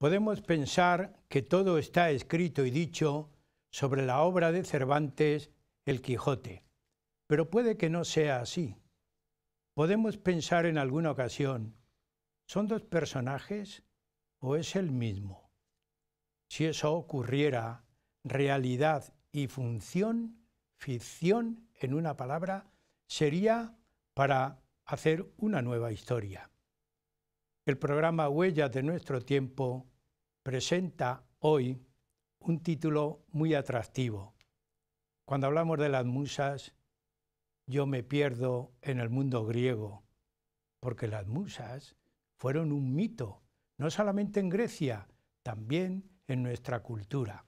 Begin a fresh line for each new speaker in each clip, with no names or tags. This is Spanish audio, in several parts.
Podemos pensar que todo está escrito y dicho sobre la obra de Cervantes, El Quijote, pero puede que no sea así. Podemos pensar en alguna ocasión, ¿son dos personajes o es el mismo? Si eso ocurriera, realidad y función, ficción, en una palabra, sería para hacer una nueva historia. El programa Huellas de nuestro tiempo presenta hoy un título muy atractivo. Cuando hablamos de las musas, yo me pierdo en el mundo griego, porque las musas fueron un mito, no solamente en Grecia, también en nuestra cultura.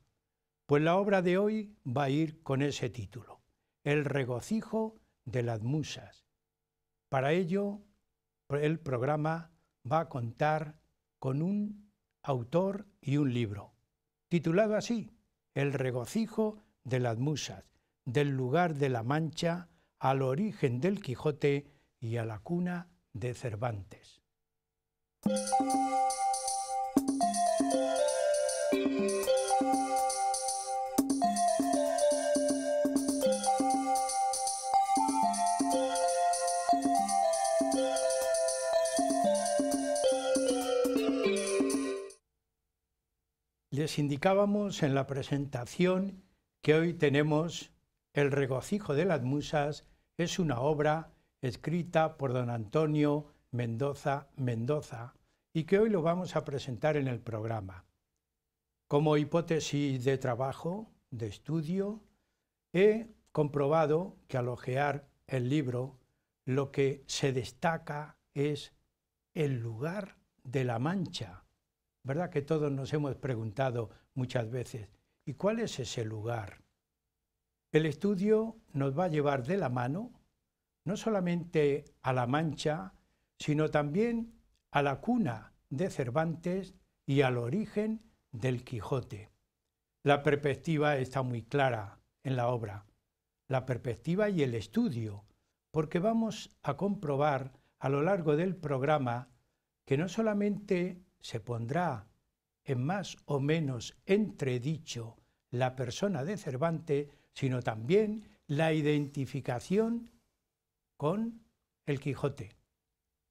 Pues la obra de hoy va a ir con ese título, El regocijo de las musas. Para ello, el programa va a contar con un autor y un libro, titulado así, El regocijo de las musas, del lugar de la Mancha al origen del Quijote y a la cuna de Cervantes. Les indicábamos en la presentación que hoy tenemos El regocijo de las musas, es una obra escrita por don Antonio Mendoza y que hoy lo vamos a presentar en el programa. Como hipótesis de trabajo, de estudio, he comprobado que al hojear el libro lo que se destaca es el lugar de la Mancha. ¿Verdad que todos nos hemos preguntado muchas veces, ¿y cuál es ese lugar? El estudio nos va a llevar de la mano, no solamente a la Mancha, sino también a la cuna de Cervantes y al origen del Quijote. La perspectiva está muy clara en la obra, la perspectiva y el estudio, porque vamos a comprobar a lo largo del programa que no solamente se pondrá en más o menos entredicho la persona de Cervantes, sino también la identificación con el Quijote.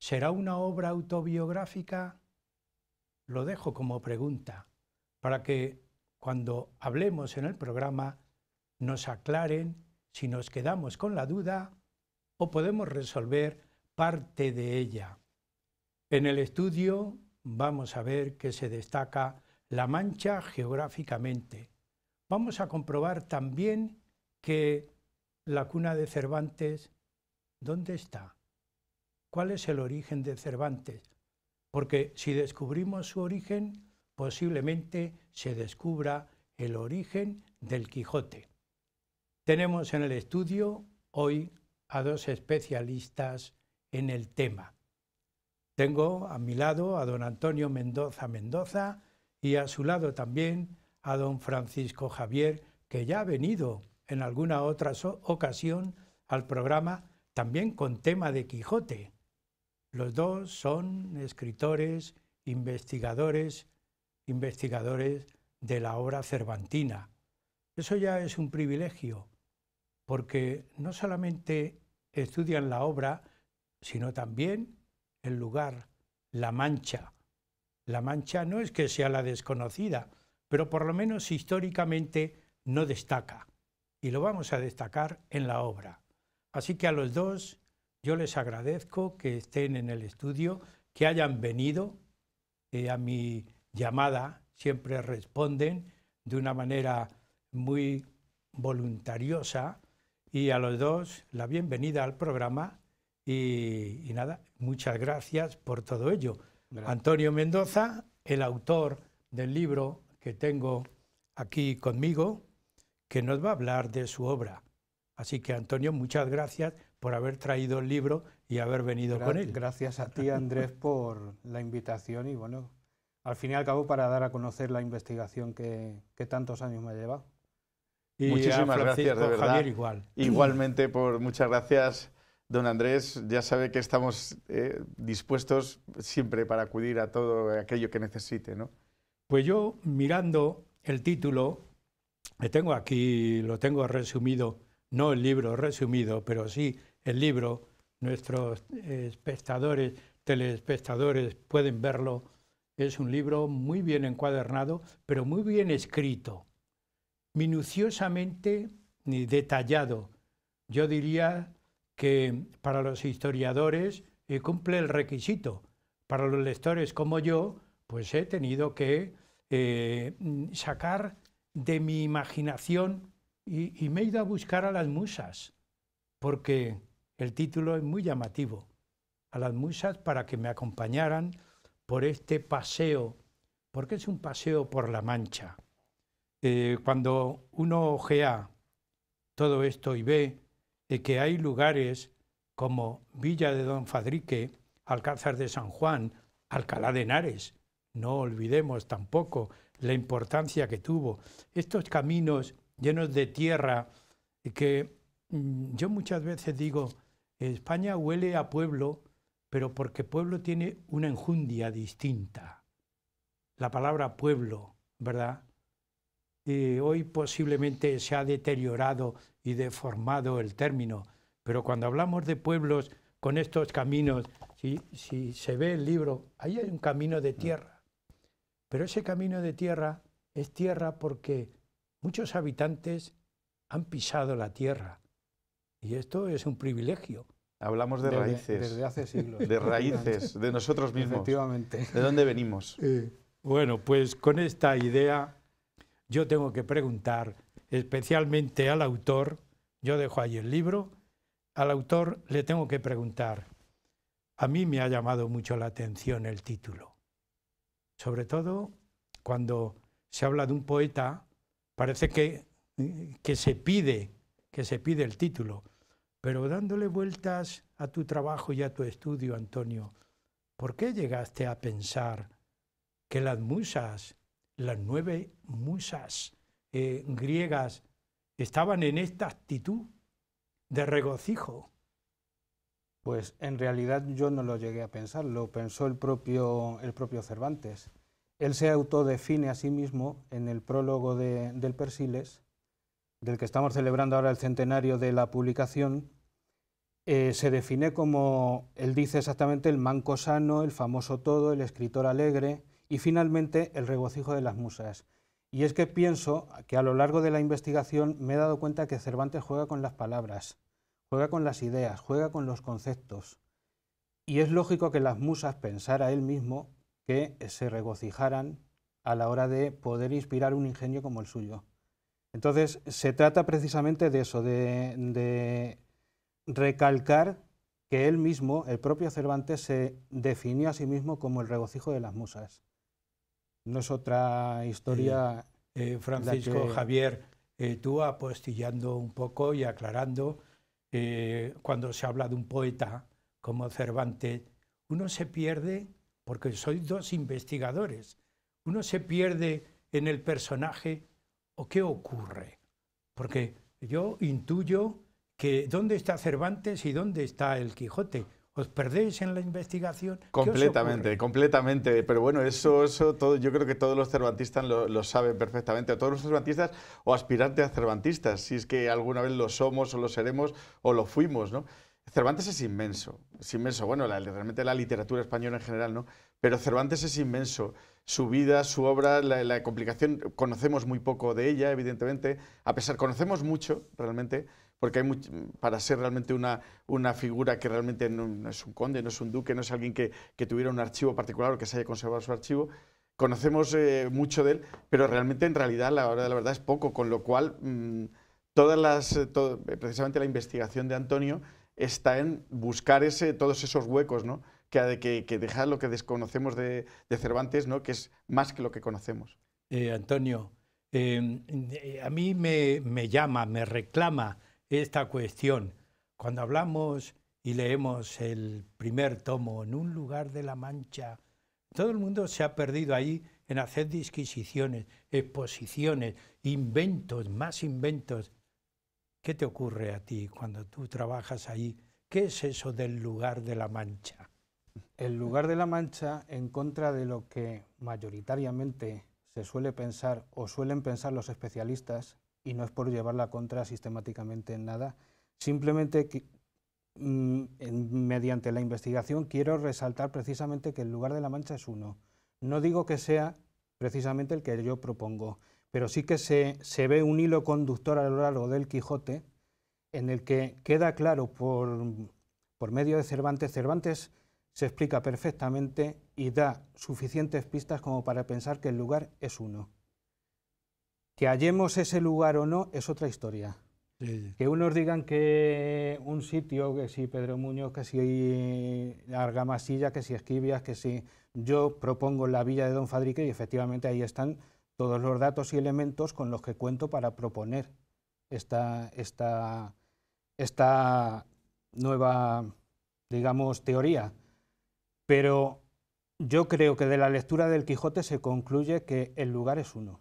¿Será una obra autobiográfica? Lo dejo como pregunta, para que cuando hablemos en el programa nos aclaren si nos quedamos con la duda o podemos resolver parte de ella. En el estudio vamos a ver que se destaca la Mancha geográficamente. Vamos a comprobar también que la cuna de Cervantes, ¿dónde está? ¿Cuál es el origen de Cervantes? Porque si descubrimos su origen, posiblemente se descubra el origen del Quijote. Tenemos en el estudio hoy a dos especialistas en el tema. Tengo a mi lado a don Antonio Mendoza y a su lado también a don Francisco Javier, que ya ha venido en alguna otra ocasión al programa también con tema de Quijote. Los dos son escritores, investigadores de la obra cervantina. Eso ya es un privilegio, porque no solamente estudian la obra, sino también el lugar, la Mancha. La Mancha no es que sea la desconocida, pero por lo menos históricamente no destaca, y lo vamos a destacar en la obra. Así que a los dos yo les agradezco que estén en el estudio, que hayan venido a mi llamada, siempre responden de una manera muy voluntariosa, y a los dos la bienvenida al programa y nada, muchas gracias por todo ello. Gracias. Antonio Mendoza, el autor del libro que tengo aquí conmigo, que nos va a hablar de su obra. Así que, Antonio, muchas gracias por haber traído el libro y haber venido con él.
Gracias a ti, Andrés, por la invitación y, bueno, al fin y al cabo, para dar a conocer la investigación que tantos años me ha llevado.
Y muchísimas gracias, de verdad.
Javier, igual.
Igualmente, muchas gracias, don Andrés. Ya sabe que estamos dispuestos siempre para acudir a todo aquello que necesite, ¿no?
Pues yo, mirando el título, lo tengo resumido, no el libro resumido, pero sí el libro. Nuestros espectadores, telespectadores pueden verlo. Es un libro muy bien encuadernado, pero muy bien escrito, minuciosamente detallado. Yo diría que para los historiadores cumple el requisito. Para los lectores como yo, pues he tenido que sacar de mi imaginación y me he ido a buscar a las musas, porque el título es muy llamativo. A las musas para que me acompañaran por este paseo, porque es un paseo por la Mancha. Cuando uno ojea todo esto y ve que hay lugares como Villa de Don Fadrique, Alcázar de San Juan, Alcalá de Henares, no olvidemos tampoco la importancia que tuvo. Estos caminos llenos de tierra que yo muchas veces digo, España huele a pueblo, pero porque pueblo tiene una enjundia distinta. La palabra pueblo, ¿verdad? Hoy posiblemente se ha deteriorado y deformado el término, pero cuando hablamos de pueblos con estos caminos, si se ve el libro, ahí hay un camino de tierra, pero ese camino de tierra es tierra porque muchos habitantes han pisado la tierra y esto es un privilegio.
Hablamos de raíces.
Desde hace siglos.
De raíces, de nosotros mismos.
Efectivamente.
¿De dónde venimos?
Bueno, pues con esta idea yo tengo que preguntar especialmente al autor, yo dejo ahí el libro, al autor le tengo que preguntar, a mí me ha llamado mucho la atención el título, sobre todo cuando se habla de un poeta, parece que se pide el título, pero dándole vueltas a tu trabajo y a tu estudio, Antonio, ¿por qué llegaste a pensar que las musas, las 9 musas griegas, estaban en esta actitud de regocijo?
Pues en realidad yo no lo llegué a pensar, lo pensó el propio Cervantes. Él se autodefine a sí mismo en el prólogo del Persiles, del que estamos celebrando ahora el centenario de la publicación. Se define como, él dice exactamente, el manco sano, el famoso todo, el escritor alegre y finalmente el regocijo de las musas. Y es que pienso que a lo largo de la investigación me he dado cuenta que Cervantes juega con las palabras, juega con las ideas, juega con los conceptos. Y es lógico que las musas pensara él mismo que se regocijaran a la hora de poder inspirar un ingenio como el suyo. Entonces se trata precisamente de eso, de recalcar que él mismo, el propio Cervantes, se definió a sí mismo como el regocijo de las musas. No es otra historia.
Francisco, Javier, tú apostillando un poco y aclarando, cuando se habla de un poeta como Cervantes, uno se pierde, porque sois dos investigadores, uno se pierde en el personaje o qué ocurre. Porque yo intuyo que dónde está Cervantes y dónde está el Quijote. ¿Os perdéis en la investigación?
Completamente, completamente. Pero bueno, eso todo, yo creo que todos los cervantistas lo saben perfectamente. O todos los cervantistas o aspirantes a cervantistas, si es que alguna vez lo somos o lo seremos o lo fuimos, ¿no? Cervantes es inmenso. Bueno, realmente la literatura española en general, ¿no? Pero Cervantes es inmenso. Su vida, su obra, la complicación, conocemos muy poco de ella, evidentemente. A pesar, conocemos mucho, realmente, porque hay para ser realmente una figura que realmente no es un conde, no es un duque, no es alguien que tuviera un archivo particular o que se haya conservado su archivo. Conocemos mucho de él, pero realmente en realidad la hora de la verdad es poco, con lo cual precisamente la investigación de Antonio está en buscar todos esos huecos, ¿no? que deja lo que desconocemos de Cervantes, ¿no? Que es más que lo que conocemos.
Antonio, a mí me llama, me reclama esta cuestión. Cuando hablamos y leemos el primer tomo, En un lugar de la Mancha, todo el mundo se ha perdido ahí en hacer disquisiciones, exposiciones, inventos, más inventos. ¿Qué te ocurre a ti cuando tú trabajas ahí? ¿Qué es eso del lugar de la Mancha?
El lugar de la Mancha, en contra de lo que mayoritariamente se suele pensar o suelen pensar los especialistas, y no es por llevar la contra sistemáticamente en nada, simplemente que, mediante la investigación quiero resaltar precisamente que el lugar de la Mancha es uno. No digo que sea precisamente el que yo propongo, pero sí que se ve un hilo conductor a lo largo del Quijote en el que queda claro por medio de Cervantes. Cervantes se explica perfectamente y da suficientes pistas como para pensar que el lugar es uno. Que hallemos ese lugar o no es otra historia. Sí. Que unos digan que un sitio, que si Pedro Muñoz, que si Argamasilla, que si Esquivias, que si... Yo propongo la villa de Don Fadrique y efectivamente ahí están todos los datos y elementos con los que cuento para proponer esta nueva, digamos, teoría. Pero yo creo que de la lectura del Quijote se concluye que el lugar es uno.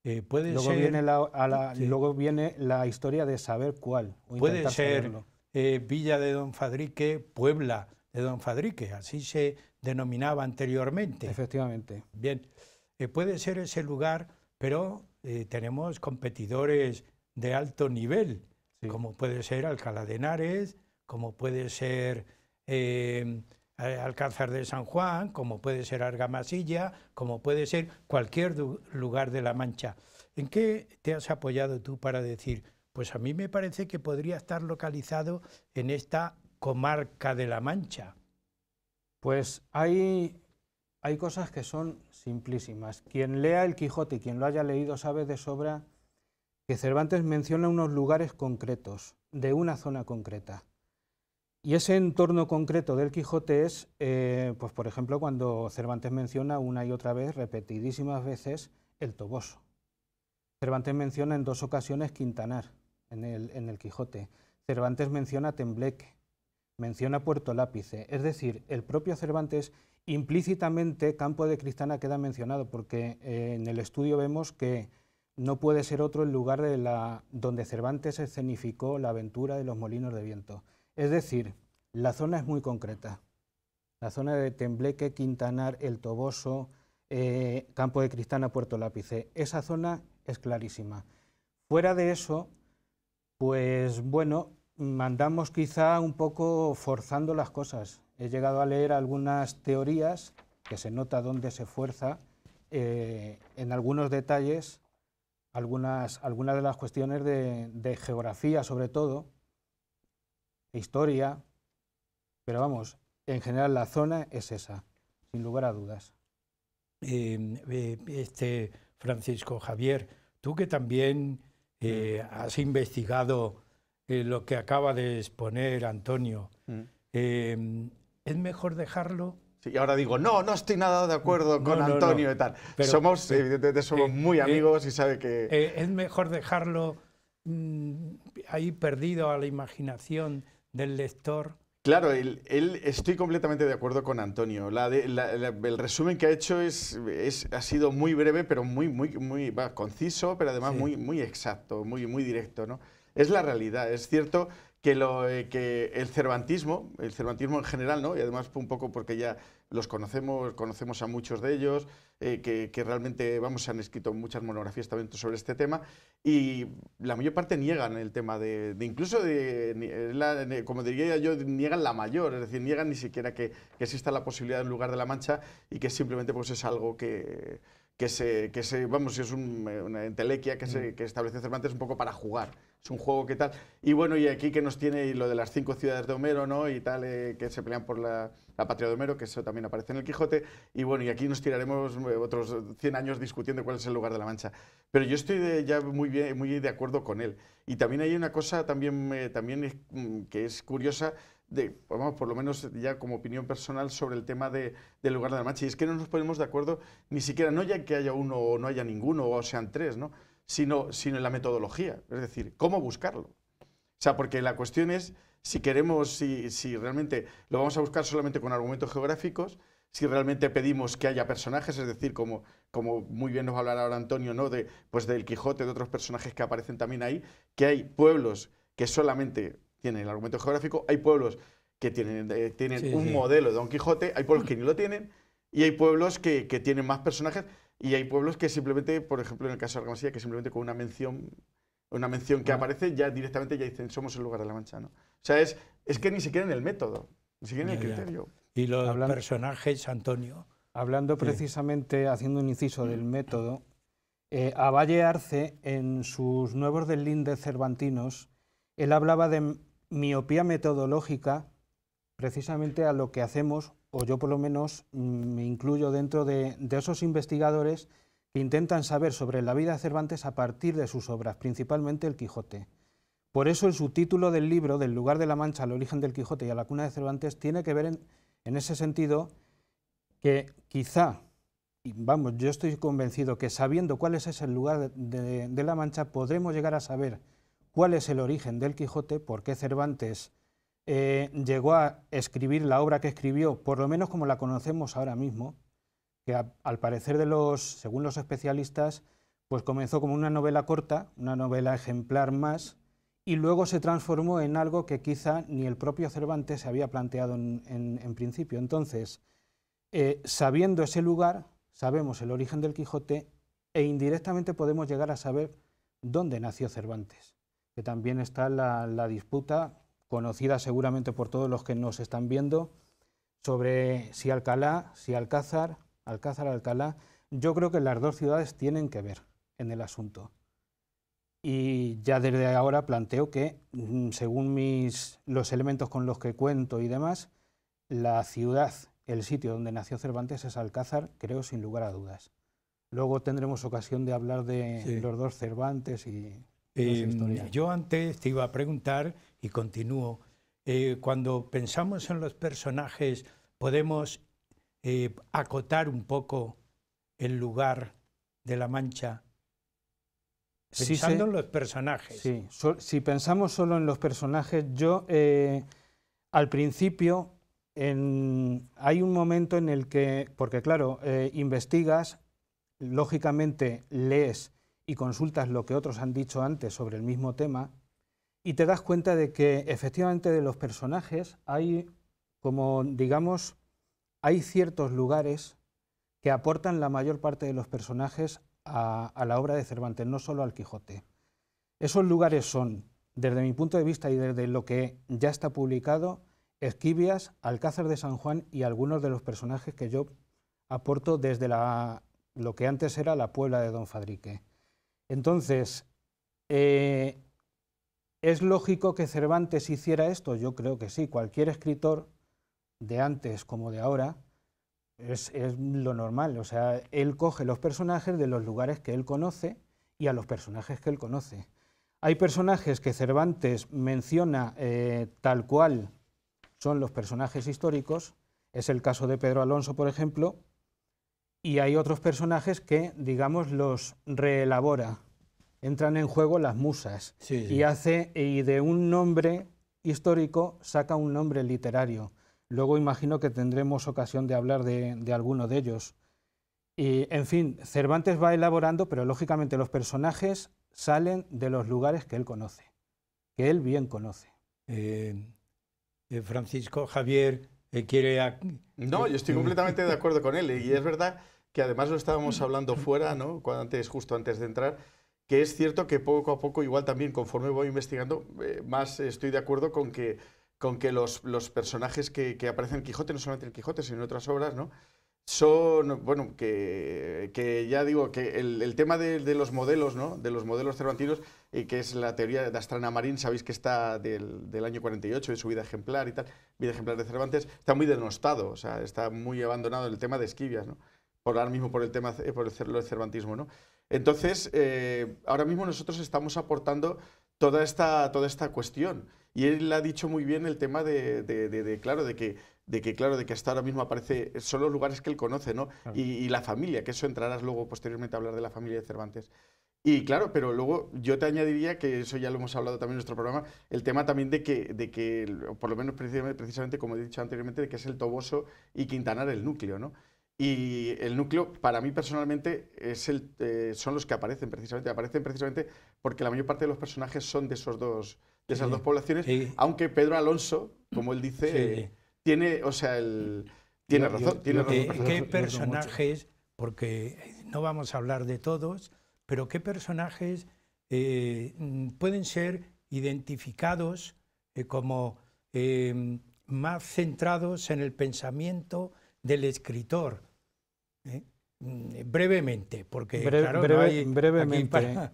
Luego viene la historia de saber cuál.
Puede ser Villa de Don Fadrique, Puebla de Don Fadrique, así se denominaba anteriormente.
Efectivamente.
Bien, puede ser ese lugar, pero tenemos competidores de alto nivel, sí, como puede ser Alcalá de Henares, como puede ser Alcázar de San Juan, como puede ser Argamasilla, como puede ser cualquier lugar de la Mancha. ¿En qué te has apoyado tú para decir, pues a mí me parece que podría estar localizado en esta comarca de la Mancha?
Pues hay cosas que son simplísimas. Quien lea el Quijote y quien lo haya leído sabe de sobra que Cervantes menciona unos lugares concretos, de una zona concreta. Y ese entorno concreto del Quijote es, pues por ejemplo, cuando Cervantes menciona una y otra vez, repetidísimas veces, el Toboso. Cervantes menciona en 2 ocasiones Quintanar en el Quijote. Cervantes menciona Tembleque, menciona Puerto Lápice. Es decir, el propio Cervantes, implícitamente, Campo de Cristana queda mencionado, porque en el estudio vemos que no puede ser otro el lugar donde Cervantes escenificó la aventura de los molinos de viento. Es decir, la zona es muy concreta. La zona de Tembleque, Quintanar, El Toboso, Campo de Cristana, Puerto Lápice. Esa zona es clarísima. Fuera de eso, pues bueno, andamos quizá un poco forzando las cosas. He llegado a leer algunas teorías que se nota dónde se fuerza en algunos detalles, algunas de las cuestiones de geografía sobre todo, historia, pero vamos, en general la zona es esa, sin lugar a dudas.
Francisco Javier, tú que también has investigado lo que acaba de exponer Antonio, ¿es mejor dejarlo?
Sí, y ahora digo, no estoy nada de acuerdo con Antonio y tal. Pero, evidentemente somos muy amigos y sabe que...
¿Es mejor dejarlo ahí perdido a la imaginación del lector?
Claro, estoy completamente de acuerdo con Antonio. El resumen que ha hecho ha sido muy breve, pero muy conciso, pero además sí, muy exacto, muy directo, ¿no? Es la realidad. Es cierto que el cervantismo en general, ¿no? Y además un poco porque ya los conocemos a muchos de ellos, que realmente, se han escrito muchas monografías también sobre este tema, y la mayor parte niegan el tema como diría yo, niegan la mayor, es decir, niegan ni siquiera que exista la posibilidad de un lugar de la Mancha y que simplemente pues es algo es una entelequia que establece Cervantes un poco para jugar. Es un juego que tal. Y bueno, y aquí que nos tiene lo de las 5 ciudades de Homero, ¿no? Y tal, que se pelean por la patria de Homero, que eso también aparece en el Quijote. Y bueno, y aquí nos tiraremos otros 100 años discutiendo cuál es el lugar de la Mancha. Pero yo estoy ya muy de acuerdo con él. Y también hay una cosa que es curiosa, por lo menos ya como opinión personal sobre el tema del lugar de la Mancha, y es que no nos ponemos de acuerdo ni siquiera, no ya que haya uno o no haya ninguno, o sean 3, ¿no? sino en la metodología, es decir, cómo buscarlo. O sea, porque la cuestión es si realmente lo vamos a buscar solamente con argumentos geográficos, si realmente pedimos que haya personajes, es decir, como muy bien nos va a hablar ahora Antonio, ¿no? Del Quijote, de otros personajes que aparecen también ahí, que hay pueblos que solamente tienen el argumento geográfico, hay pueblos que tienen un modelo de Don Quijote, hay pueblos que ni lo tienen, y hay pueblos que tienen más personajes, y hay pueblos que simplemente, por ejemplo, en el caso de Argamasilla, que simplemente con una mención que aparece, ya directamente ya dicen, somos el lugar de la Mancha, ¿no? O sea, es que ni siquiera en el método, ni siquiera en el criterio.
Y los personajes, Antonio.
Hablando precisamente, haciendo un inciso del método, a Valle Arce, en sus Nuevos Deslindes cervantinos, él hablaba de miopía metodológica, precisamente a lo que hacemos, o yo por lo menos me incluyo dentro de esos investigadores que intentan saber sobre la vida de Cervantes a partir de sus obras, principalmente El Quijote. Por eso el subtítulo del libro, Del lugar de la Mancha al origen del Quijote y a la cuna de Cervantes, tiene que ver en ese sentido que quizá, y vamos, yo estoy convencido que sabiendo cuál es ese lugar de la Mancha, podremos llegar a saber cuál es el origen del Quijote, por qué Cervantes llegó a escribir la obra que escribió, por lo menos como la conocemos ahora mismo, que al parecer según los especialistas, pues comenzó como una novela corta, una novela ejemplar más, y luego se transformó en algo que quizá ni el propio Cervantes se había planteado en principio. Entonces, sabiendo ese lugar, sabemos el origen del Quijote e indirectamente podemos llegar a saber dónde nació Cervantes, que también está la disputa, conocida seguramente por todos los que nos están viendo, sobre si Alcalá, si Alcázar, Alcalá. Yo creo que las dos ciudades tienen que ver en el asunto. Y ya desde ahora planteo que, según los elementos con los que cuento y demás, la ciudad, el sitio donde nació Cervantes es Alcázar, creo sin lugar a dudas. Luego tendremos ocasión de hablar de los dos Cervantes y historia.
Yo antes te iba a preguntar, y continúo, cuando pensamos en los personajes, ¿podemos acotar un poco el lugar de la Mancha? Pensando en los personajes.
Sí, si pensamos solo en los personajes, yo al principio hay un momento en el que, porque claro, investigas, lógicamente lees y consultas lo que otros han dicho antes sobre el mismo tema y te das cuenta de que efectivamente de los personajes hay, como digamos, hay ciertos lugares que aportan la mayor parte de los personajes a la obra de Cervantes, no solo al Quijote. Esos lugares son, desde mi punto de vista y desde lo que ya está publicado, Esquivias, Alcázar de San Juan y algunos de los personajes que yo aporto desde lo que antes era la Puebla de Don Fadrique. Entonces, ¿es lógico que Cervantes hiciera esto? Yo creo que sí. Cualquier escritor, de antes como de ahora, es lo normal. O sea, él coge los personajes de los lugares que él conoce y a los personajes que él conoce. Hay personajes que Cervantes menciona tal cual son los personajes históricos, es el caso de Pedro Alonso, por ejemplo, y hay otros personajes que, digamos, los reelabora. Entran en juego las musas y de un nombre histórico saca un nombre literario. Luego imagino que tendremos ocasión de hablar de alguno de ellos. Y, en fin, Cervantes va elaborando, pero lógicamente los personajes salen de los lugares que él conoce, que él bien conoce.
Francisco Javier quiere...
No, yo estoy completamente de acuerdo con él. Y es verdad que además lo estábamos hablando fuera, ¿no? Justo antes de entrar, que es cierto que poco a poco, igual también conforme voy investigando, más estoy de acuerdo con que los personajes que aparecen en Quijote, no solamente en Quijote, sino en otras obras, ¿no? Son, bueno, que ya digo, que el tema de los modelos, ¿no? De los modelos cervantinos, que es la teoría de Astrana Marín, sabéis que está del año 48, de su vida ejemplar y tal, vida ejemplar de Cervantes, está muy denostado, o sea, está muy abandonado el tema de Esquivias, ¿no? Ahora mismo por el tema, por el cervantismo, ¿no? Entonces, ahora mismo nosotros estamos aportando toda esta cuestión. Y él ha dicho muy bien el tema de que hasta ahora mismo aparece, son los lugares que él conoce, ¿no? Claro. Y la familia, que eso entrarás luego posteriormente a hablar de la familia de Cervantes. Y claro, pero luego yo te añadiría, que eso ya lo hemos hablado también en nuestro programa, el tema también de que por lo menos precisamente como he dicho anteriormente, de que es el Toboso y Quintanar el núcleo, ¿no? Y el núcleo, para mí personalmente, son los que aparecen precisamente porque la mayor parte de los personajes son de esas dos poblaciones, aunque Pedro Alonso, como él dice, tiene, o sea, Tiene razón, tiene razón.
¿Qué personajes, porque no vamos a hablar de todos, pero qué personajes pueden ser identificados como más centrados en el pensamiento del escritor? Brevemente, porque claro, no hay
brevemente,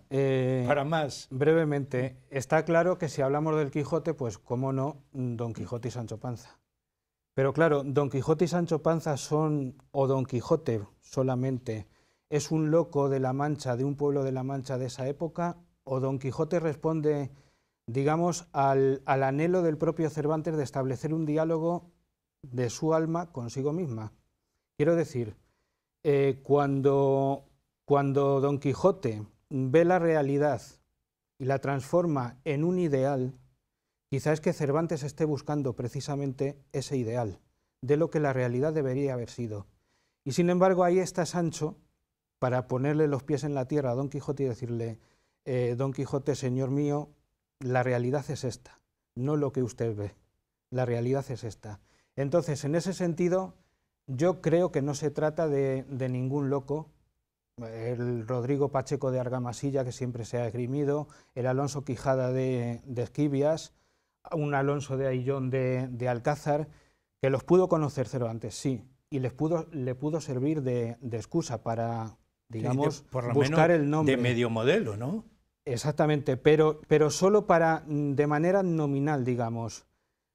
para más.
Brevemente, está claro que si hablamos del Quijote, pues cómo no, Don Quijote y Sancho Panza. Pero claro, Don Quijote y Sancho Panza son, o Don Quijote solamente, es un loco de la Mancha, de un pueblo de la Mancha de esa época, o Don Quijote responde, digamos, al anhelo del propio Cervantes de establecer un diálogo de su alma consigo misma. Quiero decir, cuando Don Quijote ve la realidad y la transforma en un ideal, quizás es que Cervantes esté buscando precisamente ese ideal, de lo que la realidad debería haber sido. Y sin embargo ahí está Sancho para ponerle los pies en la tierra a Don Quijote y decirle, Don Quijote, señor mío, la realidad es esta, no lo que usted ve, la realidad es esta. Entonces, en ese sentido, yo creo que no se trata de ningún loco, el Rodrigo Pacheco de Argamasilla, que siempre se ha esgrimido, el Alonso Quijada de Esquivias, un Alonso de Ayllón de Alcázar, que los pudo conocer Cervantes, sí, y le pudo servir de excusa para, digamos,
sí, por lo
buscar
menos
el nombre.
De medio modelo, ¿no?
Exactamente, pero solo de manera nominal, digamos.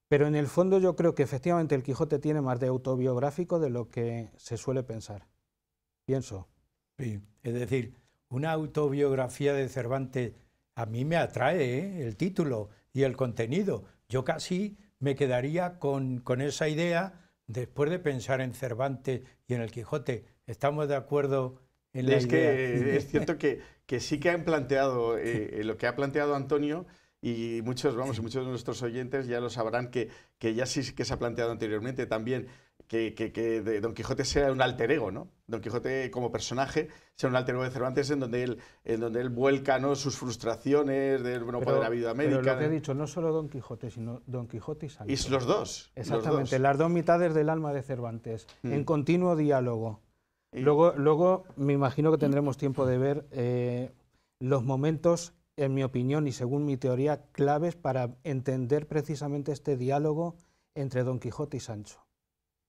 Pero en el fondo yo creo que efectivamente el Quijote tiene más de autobiográfico de lo que se suele pensar. Pienso.
Sí, es decir, una autobiografía de Cervantes a mí me atrae, el título y el contenido. Yo casi me quedaría con esa idea después de pensar en Cervantes y en el Quijote. ¿Estamos de acuerdo en la idea?
Es que es cierto que sí que han planteado lo que ha planteado Antonio. Y muchos de nuestros oyentes ya lo sabrán que ya sí que se ha planteado anteriormente también que Don Quijote sea un alter ego, ¿no? Don Quijote como personaje sea un alter ego de Cervantes en donde él vuelca, ¿no?, sus frustraciones de no poder haber ido a América.
Pero lo que he dicho, no solo Don Quijote, sino Don Quijote y Sancho.
Y los dos.
Exactamente,
los dos.
las dos mitades del alma de Cervantes, en continuo diálogo. Luego me imagino que tendremos tiempo de ver los momentos, en mi opinión y según mi teoría, claves para entender precisamente este diálogo entre Don Quijote y Sancho.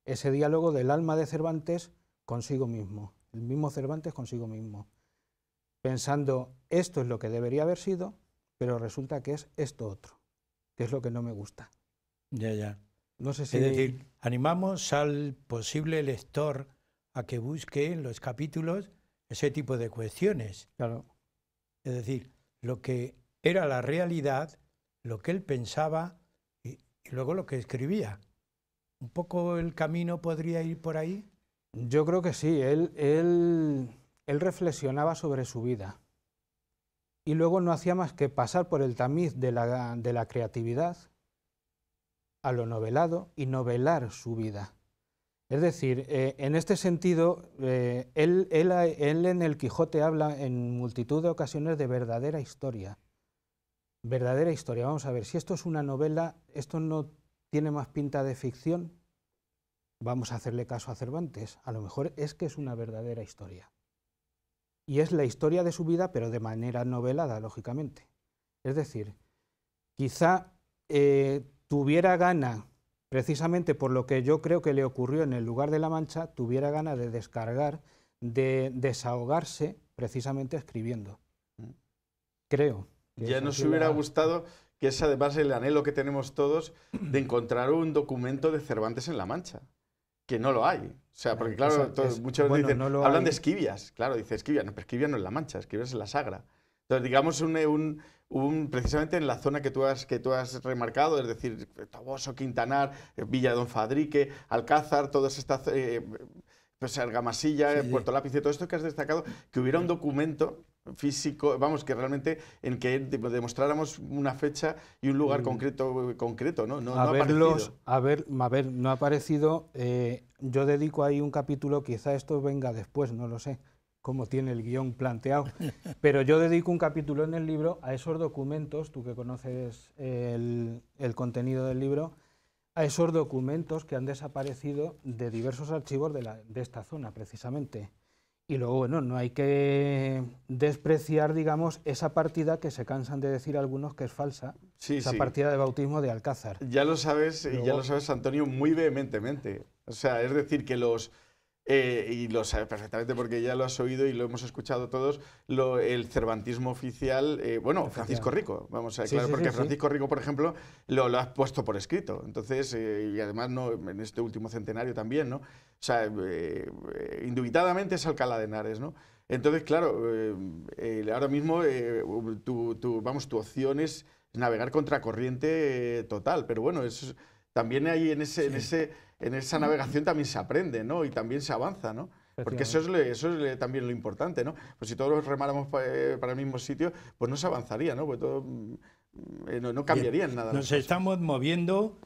Ese diálogo del alma de Cervantes consigo mismo, el mismo Cervantes consigo mismo, pensando esto es lo que debería haber sido, pero resulta que es esto otro, que es lo que no me gusta.
Ya.
No sé si...
Es decir, animamos al posible lector a que busque en los capítulos ese tipo de cuestiones.
Claro.
Es decir, lo que era la realidad, lo que él pensaba y luego lo que escribía. ¿Un poco el camino podría ir por ahí?
Yo creo que sí, él reflexionaba sobre su vida y luego no hacía más que pasar por el tamiz de la creatividad a lo novelado y novelar su vida. Es decir, en este sentido, él en el Quijote habla en multitud de ocasiones de verdadera historia. Verdadera historia. Vamos a ver, si esto es una novela, esto no tiene más pinta de ficción. Vamos a hacerle caso a Cervantes. A lo mejor es que es una verdadera historia. Y es la historia de su vida, pero de manera novelada, lógicamente. Es decir, quizá tuviera gana, precisamente por lo que yo creo que le ocurrió en el lugar de la Mancha, tuviera ganas de descargar, de desahogarse precisamente escribiendo. Creo.
Ya nos hubiera gustado, que es además el anhelo que tenemos todos, de encontrar un documento de Cervantes en La Mancha, que no lo hay. O sea, porque claro, muchos dicen, no hablan de Esquivias. Claro, dice Esquivias, no, pero Esquivias no es La Mancha, Esquivias es la Sagra. Entonces, digamos, precisamente en la zona que tú has remarcado, es decir, Toboso, Quintanar, Villa de Don Fadrique, Alcázar, todas estas, pues Argamasilla, Puerto Lápice, todo esto que has destacado, que hubiera un documento físico, vamos, que realmente en que demostráramos una fecha y un lugar concreto, ¿no? No ha aparecido.
No ha aparecido. Yo dedico ahí un capítulo, quizá esto venga después, no lo sé, cómo tiene el guión planteado, pero yo dedico un capítulo en el libro a esos documentos, tú que conoces el contenido del libro, a esos documentos que han desaparecido de diversos archivos de esta zona, precisamente. Y luego, bueno, no hay que despreciar, digamos, esa partida que se cansan de decir algunos que es falsa, esa partida de bautismo de Alcázar.
Ya lo sabes, Antonio, muy vehementemente. O sea, es decir, que y lo sabes perfectamente porque ya lo has oído y lo hemos escuchado todos, el cervantismo oficial, Francisco Rico, porque Francisco Rico, por ejemplo, lo has puesto por escrito, entonces, y además en este último centenario también, ¿no? O sea, indubitadamente es Alcalá de Henares, ¿no? Entonces, claro, ahora mismo tu opción es navegar contracorriente total, pero bueno, también ahí en esa navegación también se aprende, ¿no? Y también se avanza, ¿no? Porque eso es también lo importante, ¿no? Pues si todos remáramos para el mismo sitio, pues no se avanzaría, ¿no? Pues todo no cambiaría en nada.
Nos estamos moviendo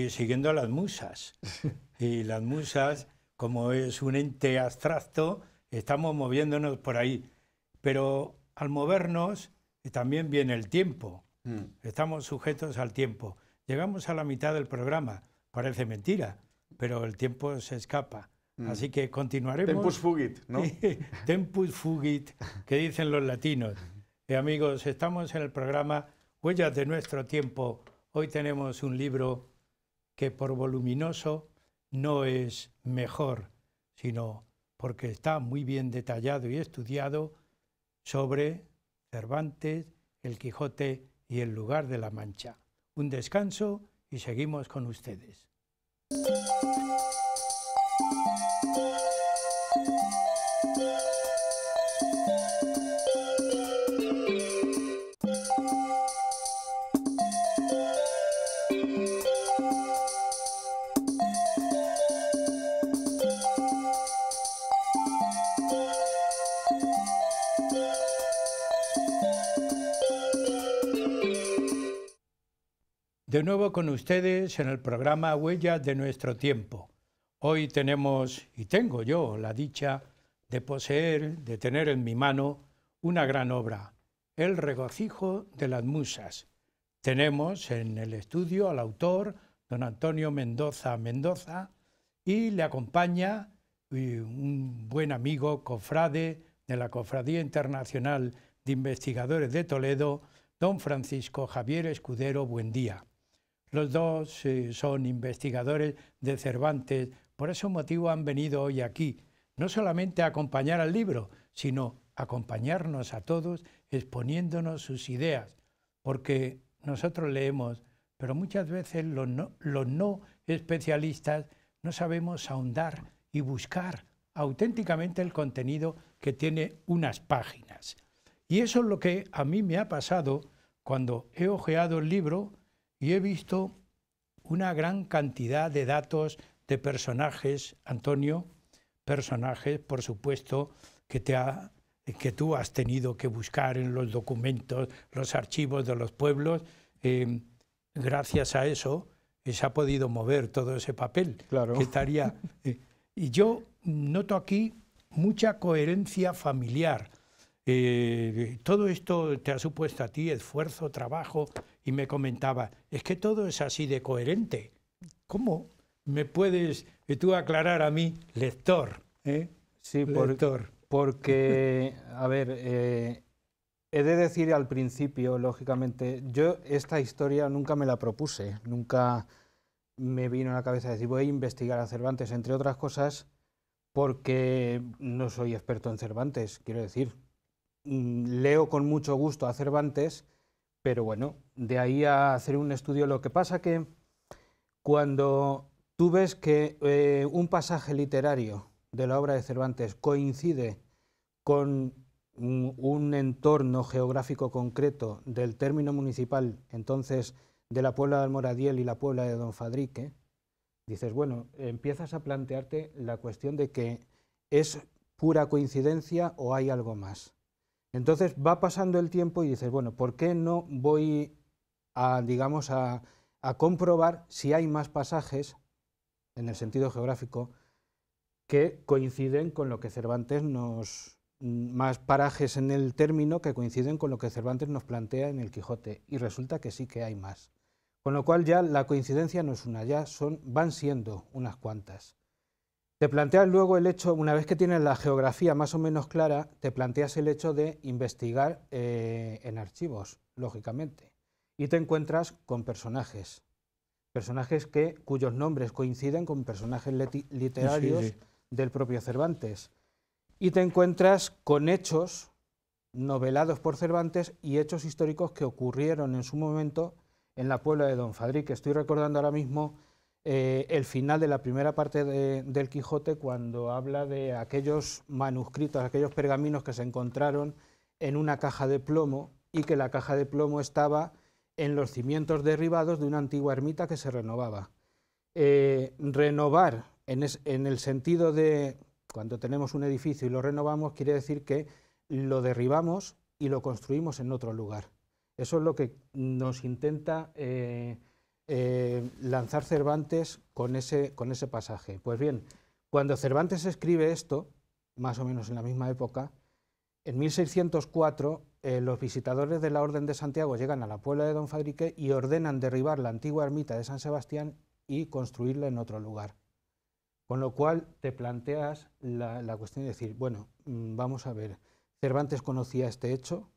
siguiendo a las musas. Y las musas, como es un ente abstracto, estamos moviéndonos por ahí. Pero al movernos también viene el tiempo. Estamos sujetos al tiempo. Llegamos a la mitad del programa. Parece mentira, pero el tiempo se escapa. Así que continuaremos.
Tempus fugit, ¿no?
Tempus fugit, que dicen los latinos. Amigos, estamos en el programa Huellas de nuestro tiempo. Hoy tenemos un libro que por voluminoso no es mejor, sino porque está muy bien detallado y estudiado sobre Cervantes, el Quijote y el lugar de la Mancha. Un descanso y seguimos con ustedes. De nuevo con ustedes en el programa Huellas de nuestro tiempo. Hoy tengo yo la dicha de poseer, de tener en mi mano una gran obra, El regocijo de las musas. Tenemos en el estudio al autor, don Antonio Mendoza, y le acompaña un buen amigo, cofrade de la Cofradía Internacional de Investigadores de Toledo, don Francisco Javier Escudero Buendía. Los dos son investigadores de Cervantes, por ese motivo han venido hoy aquí, no solamente a acompañar al libro, sino a acompañarnos a todos exponiéndonos sus ideas, porque nosotros leemos, pero muchas veces los no especialistas no sabemos ahondar y buscar auténticamente el contenido que tiene unas páginas. Y eso es lo que a mí me ha pasado cuando he hojeado el libro y he visto una gran cantidad de datos de personajes, Antonio, personajes, por supuesto, que tú has tenido que buscar en los documentos, los archivos de los pueblos. Gracias a eso se ha podido mover todo ese papel.
Claro.
Que estaría, y yo noto aquí mucha coherencia familiar. Todo esto te ha supuesto a ti esfuerzo, trabajo, y me comentaba, es que todo es así de coherente. ¿Cómo me puedes tú aclarar a mí, lector?
Sí,
lector.
Porque, a ver, he de decir al principio, lógicamente, yo esta historia nunca me la propuse, nunca me vino a la cabeza decir voy a investigar a Cervantes, entre otras cosas, porque no soy experto en Cervantes, quiero decir. Leo con mucho gusto a Cervantes, pero bueno, de ahí a hacer un estudio. Lo que pasa que cuando tú ves que un pasaje literario de la obra de Cervantes coincide con un entorno geográfico concreto del término municipal, entonces de la Puebla de Almoradiel y la Puebla de Don Fadrique, dices, bueno, empiezas a plantearte la cuestión de que es pura coincidencia o hay algo más. Entonces va pasando el tiempo y dices, bueno, ¿por qué no voy a, digamos, a comprobar si hay más pasajes, en el sentido geográfico, que coinciden con lo que Cervantes más parajes en el término que coinciden con lo que Cervantes nos plantea en el Quijote? Y resulta que sí que hay más. Con lo cual ya la coincidencia no es una, ya van siendo unas cuantas. Te planteas luego el hecho, una vez que tienes la geografía más o menos clara, te planteas el hecho de investigar en archivos, lógicamente, y te encuentras con personajes cuyos nombres coinciden con personajes literarios
Sí, sí.
del propio Cervantes. Y te encuentras con hechos novelados por Cervantes y hechos históricos que ocurrieron en su momento en la Puebla de Don Fadrique. Estoy recordando ahora mismo el final de la primera parte del Quijote, cuando habla de aquellos manuscritos, aquellos pergaminos que se encontraron en una caja de plomo, y que la caja de plomo estaba en los cimientos derribados de una antigua ermita que se renovaba. Renovar en el sentido de cuando tenemos un edificio y lo renovamos, quiere decir que lo derribamos y lo construimos en otro lugar. Eso es lo que nos intenta lanzar Cervantes con ese pasaje. Pues bien, cuando Cervantes escribe esto, más o menos en la misma época, en 1604 los visitadores de la Orden de Santiago llegan a la Puebla de Don Fadrique y ordenan derribar la antigua ermita de San Sebastián y construirla en otro lugar. Con lo cual te planteas la cuestión de decir, bueno, vamos a ver, Cervantes conocía este hecho,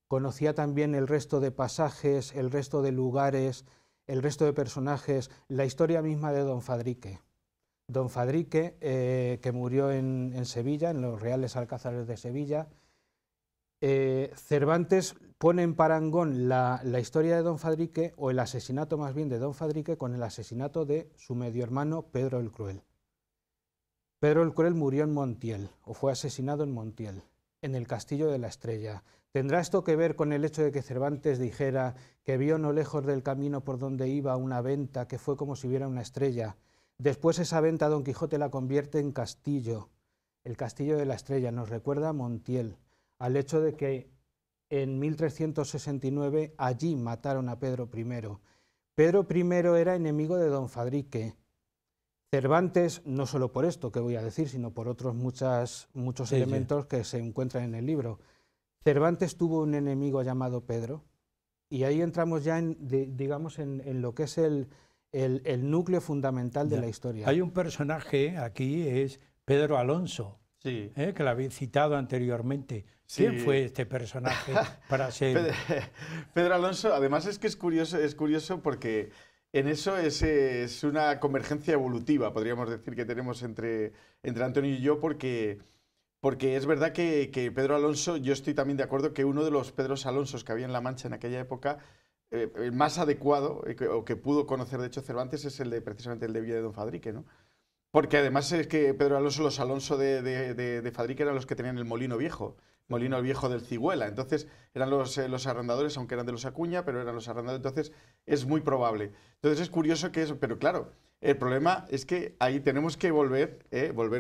conocía también el resto de pasajes, el resto de lugares, el resto de personajes, la historia misma de Don Fadrique. Don Fadrique, que murió en Sevilla, en los Reales Alcázares de Sevilla. Cervantes pone en parangón la historia de Don Fadrique, o el asesinato más bien de Don Fadrique, con el asesinato de su medio hermano Pedro el Cruel. Pedro el Cruel murió en Montiel, o fue asesinado en Montiel, en el Castillo de la Estrella. ¿Tendrá esto que ver con el hecho de que Cervantes dijera que vio no lejos del camino por donde iba una venta que fue como si viera una estrella? Después esa venta Don Quijote la convierte en castillo. El Castillo de la Estrella nos recuerda a Montiel, al hecho de que en 1369 allí mataron a Pedro I. Pedro I era enemigo de Don Fadrique. Cervantes, no solo por esto que voy a decir, sino por otros muchos elementos que se encuentran en el libro. Cervantes tuvo un enemigo llamado Pedro, y ahí entramos ya digamos en lo que es el núcleo fundamental de la historia.
Hay un personaje aquí, es Pedro Alonso,
Sí.
que lo habéis citado anteriormente.
Sí.
¿Quién fue este personaje para ser...?
Pedro Alonso, además es que es curioso porque en eso es una convergencia evolutiva, podríamos decir, que tenemos entre Antonio y yo, porque es verdad que Pedro Alonso, yo estoy también de acuerdo que uno de los Pedros Alonsos que había en La Mancha en aquella época, el más adecuado, o que pudo conocer de hecho Cervantes, es precisamente el de Villa de Don Fadrique, ¿no? Porque además es que Pedro Alonso, los Alonso de Fadrique eran los que tenían el molino viejo del Cigüela. Entonces eran los arrendadores, aunque eran de los Acuña, pero eran los arrendadores. Entonces es muy probable. Entonces es curioso que eso, pero claro, el problema es que ahí tenemos que volver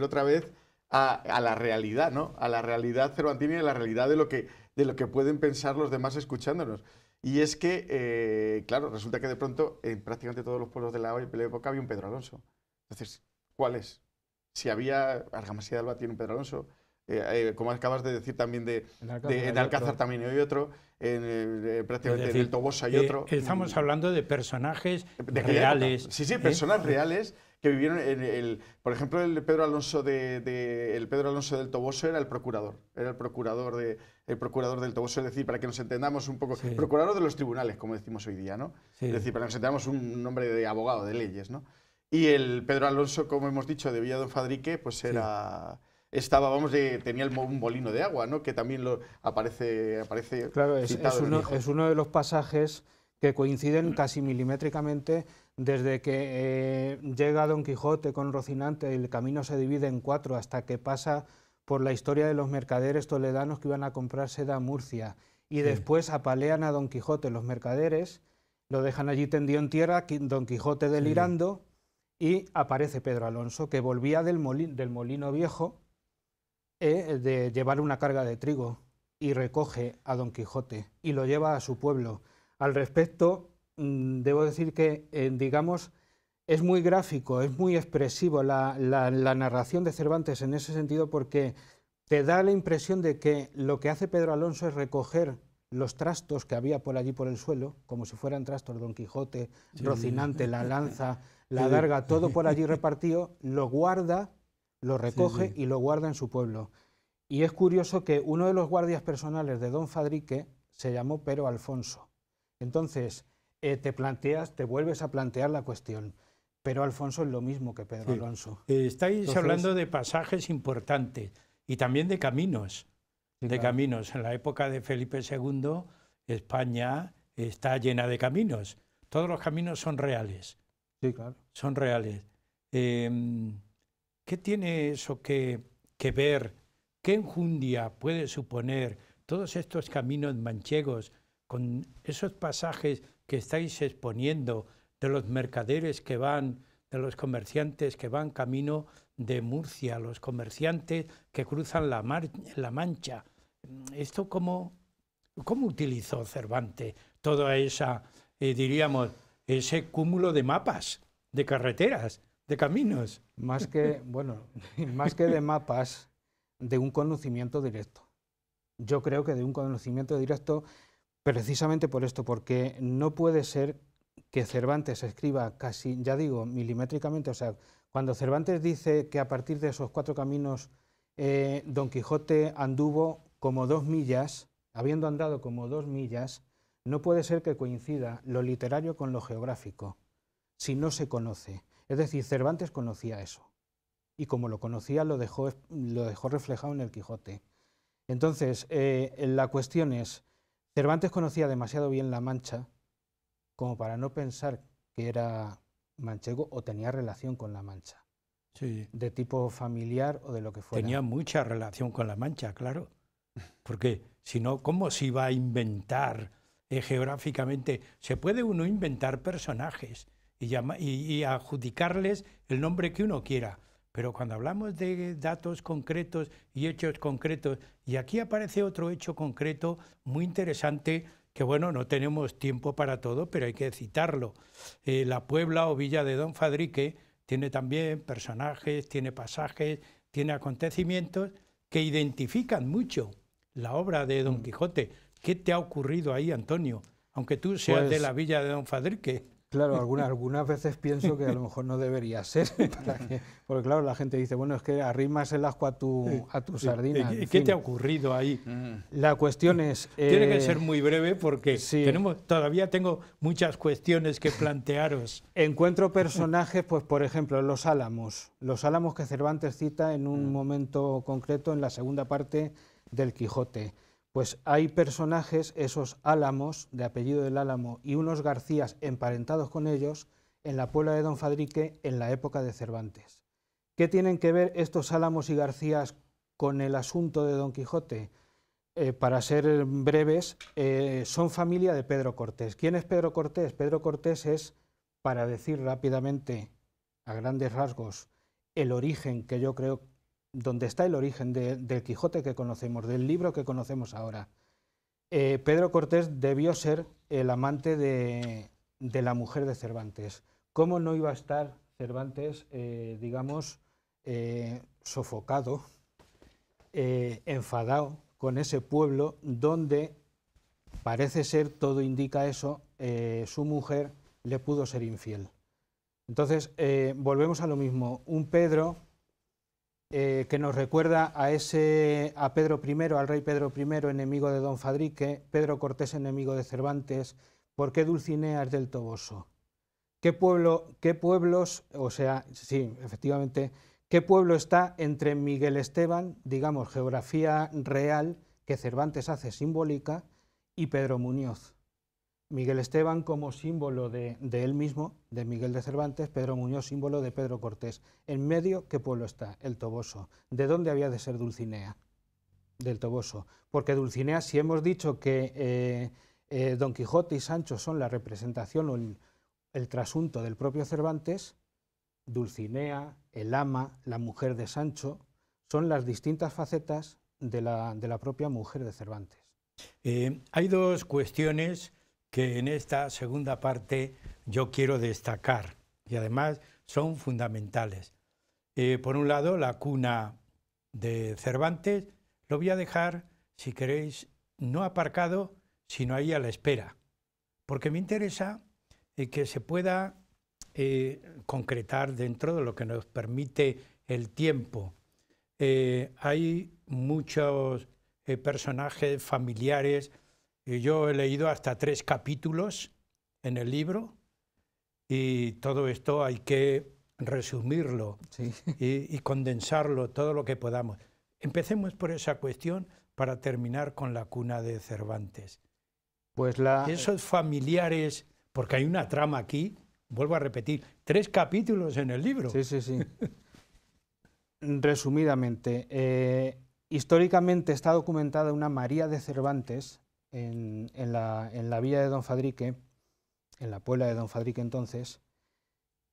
otra vez a la realidad, ¿no? A la realidad cervantina y a la realidad de lo que pueden pensar los demás escuchándonos. Y es que, claro, resulta que de pronto en prácticamente todos los pueblos de la época había un Pedro Alonso. Entonces, ¿cuál es? Si había, Argamasía de Alba tiene un Pedro Alonso, como acabas de decir también en Alcázar también hay otro, prácticamente en el Toboso hay otro.
Estamos hablando de personajes
reales. Sí, personas reales que vivieron por ejemplo, el Pedro Alonso del Toboso era el procurador del Toboso, es decir, para que nos entendamos un poco, procurador de los tribunales, como decimos hoy día, ¿no? Sí. Es decir, para que nos entendamos un nombre de abogado de leyes, ¿no? Y el Pedro Alonso, como hemos dicho, de Villa de Don Fadrique, pues tenía un molino de agua, ¿no? Que también aparece
claro, es uno de los pasajes que coinciden casi milimétricamente desde que llega Don Quijote con Rocinante, el camino se divide en 4 hasta que pasa por la historia de los mercaderes toledanos que iban a comprar seda a Murcia, y después apalean a Don Quijote los mercaderes, lo dejan allí tendido en tierra, Don Quijote delirando, y aparece Pedro Alonso, que volvía del molino viejo de llevar una carga de trigo, y recoge a Don Quijote y lo lleva a su pueblo. Al respecto, debo decir que, digamos, es muy gráfico, es muy expresivo la narración de Cervantes en ese sentido, porque te da la impresión de que lo que hace Pedro Alonso es recoger los trastos que había por allí por el suelo, como si fueran trastos, Don Quijote,
Sí.
Rocinante, la lanza, la adarga, todo por allí repartido, lo guarda, lo recoge
sí.
y lo guarda en su pueblo. Y es curioso que uno de los guardias personales de don Fadrique se llamó Pero Alfonso. Entonces, te vuelves a plantear la cuestión. Pero Alfonso es lo mismo que Pedro
Sí.
Alonso.
Estáis
Entonces,
hablando de pasajes importantes y también de caminos.
sí,
De
claro.
caminos. En la época de Felipe II, España está llena de caminos. Todos los caminos son reales.
Sí, claro.
Son reales. ¿Qué tiene eso que ver? ¿Qué enjundia puede suponer todos estos caminos manchegos con esos pasajes que estáis exponiendo de los mercaderes que van, de los comerciantes que van camino de Murcia, los comerciantes que cruzan la Mancha? ¿Esto cómo utilizó Cervantes toda esa, diríamos, ese cúmulo de mapas, de carreteras, de caminos?
Más que, bueno, más que de mapas, de un conocimiento directo. Yo creo que de un conocimiento directo precisamente por esto, porque no puede ser que Cervantes escriba casi, ya digo, milimétricamente, o sea, cuando Cervantes dice que a partir de esos 4 caminos Don Quijote anduvo como 2 millas, habiendo andado como 2 millas, no puede ser que coincida lo literario con lo geográfico, si no se conoce. Es decir, Cervantes conocía eso, y como lo conocía lo dejó reflejado en el Quijote. Entonces, la cuestión es, Cervantes conocía demasiado bien La Mancha como para no pensar que era manchego o tenía relación con La Mancha,
Sí.
de tipo familiar o de lo que fuera.
Tenía mucha relación con la Mancha, claro. Porque si no, ¿cómo se iba a inventar geográficamente? Se puede uno inventar personajes y adjudicarles el nombre que uno quiera. Pero cuando hablamos de datos concretos y hechos concretos, y aquí aparece otro hecho concreto muy interesante, que bueno, no tenemos tiempo para todo, pero hay que citarlo. La Puebla o Villa de Don Fadrique tiene también personajes, tiene pasajes, tiene acontecimientos que identifican mucho la obra de Don Quijote. ¿Qué te ha ocurrido ahí, Antonio? Aunque tú seas de la Villa de Don Fadrique.
Claro, algunas veces pienso que a lo mejor no debería ser, porque claro, la gente dice, bueno, es que arrimas el asco a tu sardina.
¿Qué te ha ocurrido ahí?
La cuestión es...
Tiene que ser muy breve porque
sí.
todavía tengo muchas cuestiones que plantearos.
Encuentro personajes, pues por ejemplo, los álamos que Cervantes cita en un momento concreto en la segunda parte del Quijote. Pues hay personajes, esos álamos, de apellido del Álamo, y unos Garcías emparentados con ellos en la Puebla de Don Fadrique en la época de Cervantes. ¿Qué tienen que ver estos Álamos y Garcías con el asunto de Don Quijote? Para ser breves, son familia de Pedro Cortés. ¿Quién es Pedro Cortés? Pedro Cortés es, para decir rápidamente, a grandes rasgos, el origen que yo creo donde está el origen del Quijote que conocemos, del libro que conocemos ahora. Pedro Cortés debió ser el amante de la mujer de Cervantes. ¿Cómo no iba a estar Cervantes, digamos, sofocado, enfadado con ese pueblo donde, parece ser, todo indica eso, su mujer le pudo ser infiel? Entonces, volvemos a lo mismo. Un Pedro... que nos recuerda a Pedro I, al rey Pedro I, enemigo de Don Fadrique, Pedro Cortés, enemigo de Cervantes. ¿Por qué Dulcinea es del Toboso? ¿Qué pueblos, o sea, sí, efectivamente, qué pueblo está entre Miguel Esteban, digamos, geografía real, que Cervantes hace simbólica, y Pedro Muñoz? Miguel Esteban como símbolo de él mismo, de Miguel de Cervantes, Pedro Muñoz símbolo de Pedro Cortés. En medio, ¿qué pueblo está? El Toboso. ¿De dónde había de ser Dulcinea? Del Toboso. Porque Dulcinea, si hemos dicho que Don Quijote y Sancho son la representación o el trasunto del propio Cervantes, Dulcinea, el ama, la mujer de Sancho, son las distintas facetas de la propia mujer de Cervantes.
Hay dos cuestiones que en esta segunda parte yo quiero destacar y además son fundamentales. Por un lado, la cuna de Cervantes, lo voy a dejar, si queréis, no aparcado, sino ahí a la espera, porque me interesa que se pueda concretar dentro de lo que nos permite el tiempo. Hay muchos personajes familiares, yo he leído hasta 3 capítulos en el libro, y todo esto hay que resumirlo
Sí.
y condensarlo todo lo que podamos. Empecemos por esa cuestión para terminar con la cuna de Cervantes.
Pues
Esos familiares, porque hay una trama aquí, vuelvo a repetir, 3 capítulos en el libro.
Sí, sí, sí. Resumidamente, históricamente está documentada una María de Cervantes en la villa de Don Fadrique, en la Puebla de Don Fadrique entonces,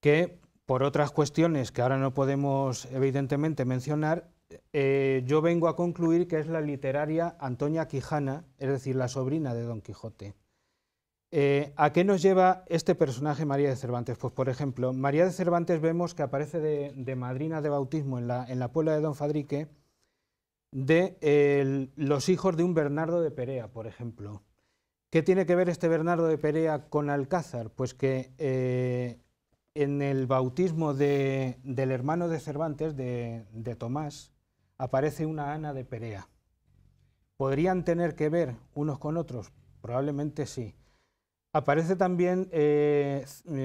que por otras cuestiones que ahora no podemos evidentemente mencionar, yo vengo a concluir que es la literaria Antonia Quijana, es decir, la sobrina de Don Quijote. ¿A qué nos lleva este personaje María de Cervantes? Pues, por ejemplo, María de Cervantes vemos que aparece de madrina de bautismo en la Puebla de Don Fadrique de los hijos de un Bernardo de Perea, por ejemplo. ¿Qué tiene que ver este Bernardo de Perea con Alcázar? Pues que en el bautismo del hermano de Cervantes, de Tomás, aparece una Ana de Perea. ¿Podrían tener que ver unos con otros? Probablemente sí. Aparece también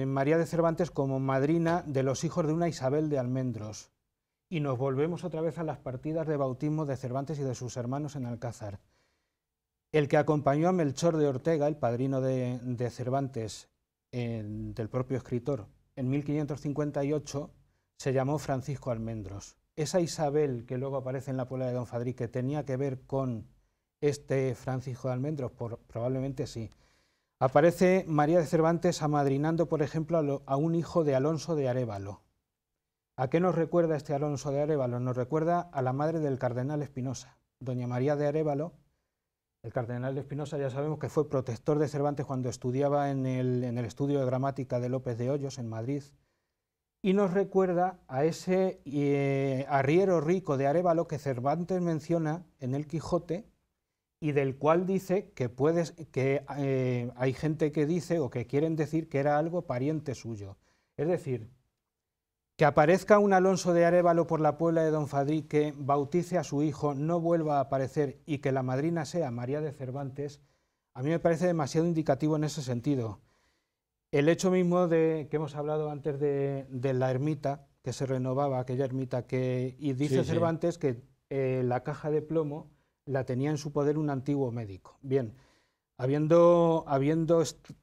María de Cervantes como madrina de los hijos de una Isabel de Almendros. Y nos volvemos otra vez a las partidas de bautismo de Cervantes y de sus hermanos en Alcázar. El que acompañó a Melchor de Ortega, el padrino de Cervantes, del propio escritor, en 1558, se llamó Francisco Almendros. Esa Isabel que luego aparece en la Puebla de Don Fadrique, ¿tenía que ver con este Francisco de Almendros? Probablemente sí. Aparece María de Cervantes amadrinando, por ejemplo, a un hijo de Alonso de Arévalo. ¿A qué nos recuerda este Alonso de Arévalo? Nos recuerda a la madre del cardenal Espinosa, doña María de Arévalo. El cardenal Espinosa ya sabemos que fue protector de Cervantes cuando estudiaba en el estudio de gramática de López de Hoyos en Madrid, y nos recuerda a ese arriero rico de Arévalo que Cervantes menciona en el Quijote y del cual dice que hay gente que dice o que quieren decir que era algo pariente suyo. Es decir, que aparezca un Alonso de Arévalo por la Puebla de Don Fadrique, bautice a su hijo, no vuelva a aparecer y que la madrina sea María de Cervantes, a mí me parece demasiado indicativo en ese sentido. El hecho mismo que hemos hablado antes de la ermita, que se renovaba aquella ermita, y dice
Sí,
Cervantes que la caja de plomo la tenía en su poder un antiguo médico. Bien, habiendo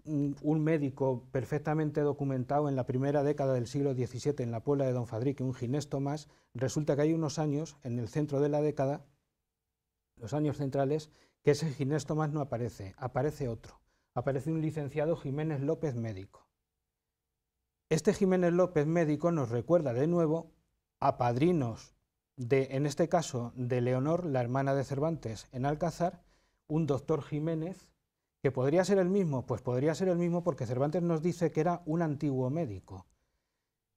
un médico perfectamente documentado en la primera década del siglo XVII en la Puebla de Don Fadrique, un Ginés Tomás, resulta que hay unos años, en el centro de la década, los años centrales, que ese Ginés Tomás no aparece, aparece otro. Aparece un licenciado Jiménez López médico. Este Jiménez López médico nos recuerda de nuevo a padrinos en este caso, de Leonor, la hermana de Cervantes, en Alcázar, un doctor Jiménez, que podría ser el mismo, pues podría ser el mismo porque Cervantes nos dice que era un antiguo médico.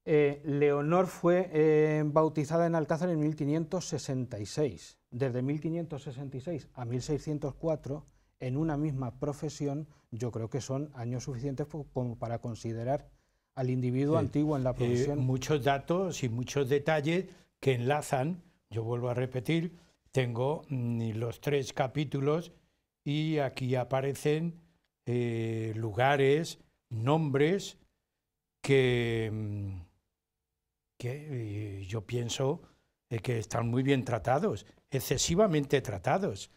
Leonor fue bautizada en Alcázar en 1566. Desde 1566 a 1604, en una misma profesión, yo creo que son años suficientes como para considerar al individuo antiguo en la profesión.
Muchos datos y muchos detalles que enlazan, yo vuelvo a repetir, tengo los 3 capítulos y aquí aparecen lugares, nombres que yo pienso que están muy bien tratados, excesivamente tratados,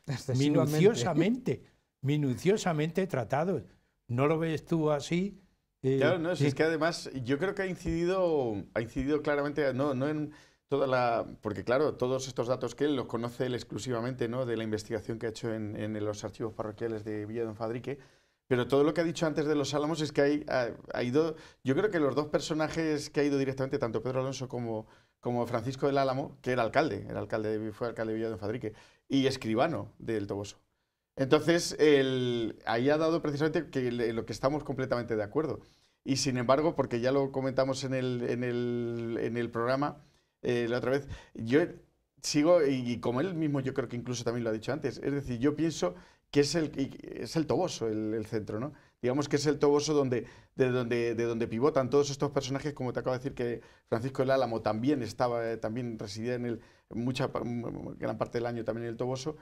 minuciosamente tratados. ¿No lo ves tú así?
Claro, no, si es que además yo creo que ha incidido claramente, no en toda porque claro, todos estos datos que él los conoce él exclusivamente, ¿no?, de la investigación que ha hecho en los archivos parroquiales de Villa de Don Fadrique, pero todo lo que ha dicho antes de los Álamos es que ha ido, yo creo que los 2 personajes que ha ido directamente, tanto Pedro Alonso como Francisco del Álamo, que fue alcalde de Villa de Don Fadrique, y escribano del Toboso. Entonces, ahí ha dado precisamente lo que estamos completamente de acuerdo. Y sin embargo, porque ya lo comentamos en el programa la otra vez, yo sigo, y como él mismo yo creo que incluso también lo ha dicho antes, es decir, yo pienso que es el Toboso, el centro, ¿no? Digamos que es el Toboso de donde pivotan todos estos personajes, como te acabo de decir, que Francisco el Álamo también también residía gran parte del año también en el Toboso.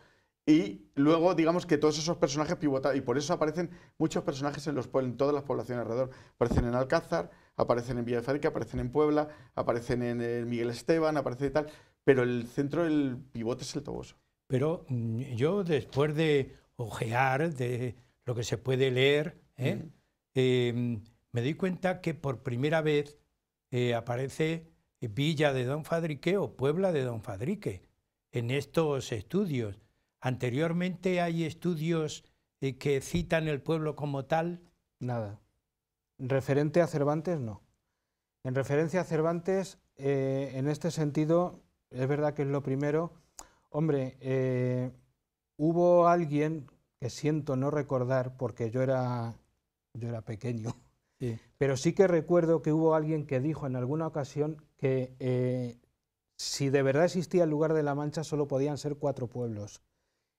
Y luego, digamos que todos esos personajes pivotan, y por eso aparecen muchos personajes en todas las poblaciones alrededor. Aparecen en Alcázar, aparecen en Villa de Fábrica, aparecen en Puebla, aparecen en Miguel Esteban, aparecen y tal, pero el centro, el pivote es el Toboso.
Pero yo, después de ojear de lo que se puede leer, me doy cuenta que por primera vez aparece Villa de Don Fadrique o Puebla de Don Fadrique en estos estudios. Anteriormente hay estudios que citan el pueblo como tal.
Nada. Referente a Cervantes, no. En referencia a Cervantes, en este sentido, es verdad que es lo primero. Hombre, hubo alguien que siento no recordar, porque yo era pequeño, sí, pero sí que recuerdo que hubo alguien que dijo en alguna ocasión que si de verdad existía el lugar de la Mancha solo podían ser 4 pueblos.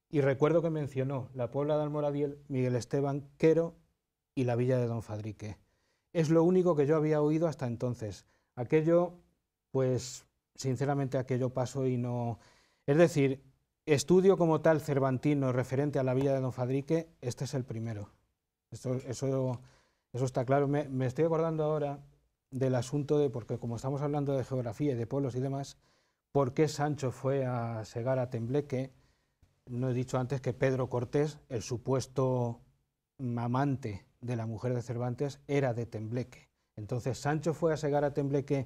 Y recuerdo que mencionó la Puebla de Almoradiel, Miguel Esteban, Quero y la Villa de Don Fadrique. Es lo único que yo había oído hasta entonces. Aquello, pues, sinceramente aquello pasó y no... Es decir, estudio como tal cervantino referente a la Villa de Don Fadrique, este es el primero. Eso está claro. Me estoy acordando ahora del asunto de, porque como estamos hablando de geografía y de pueblos y demás, ¿por qué Sancho fue a segar a Tembleque? No he dicho antes que Pedro Cortés, el supuesto amante de la mujer de Cervantes, era de Tembleque. Entonces, ¿Sancho fue a segar a Tembleque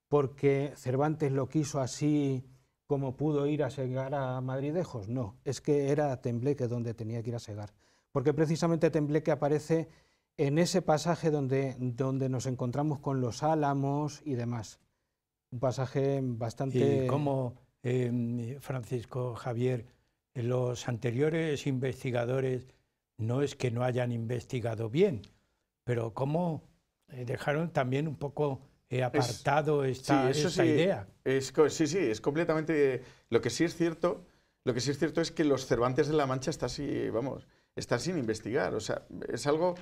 porque Cervantes lo quiso así como pudo ir a segar a Madridejos? No, es que era a Tembleque donde tenía que ir a segar. Porque precisamente Tembleque aparece en ese pasaje donde nos encontramos con los álamos y demás. Un pasaje bastante...
Y como Francisco Javier, los anteriores investigadores no es que no hayan investigado bien, pero cómo dejaron también un poco apartado esta idea.
Sí, es completamente... Lo que sí es cierto es que los Cervantes de la Mancha están sin investigar. O sea, es algo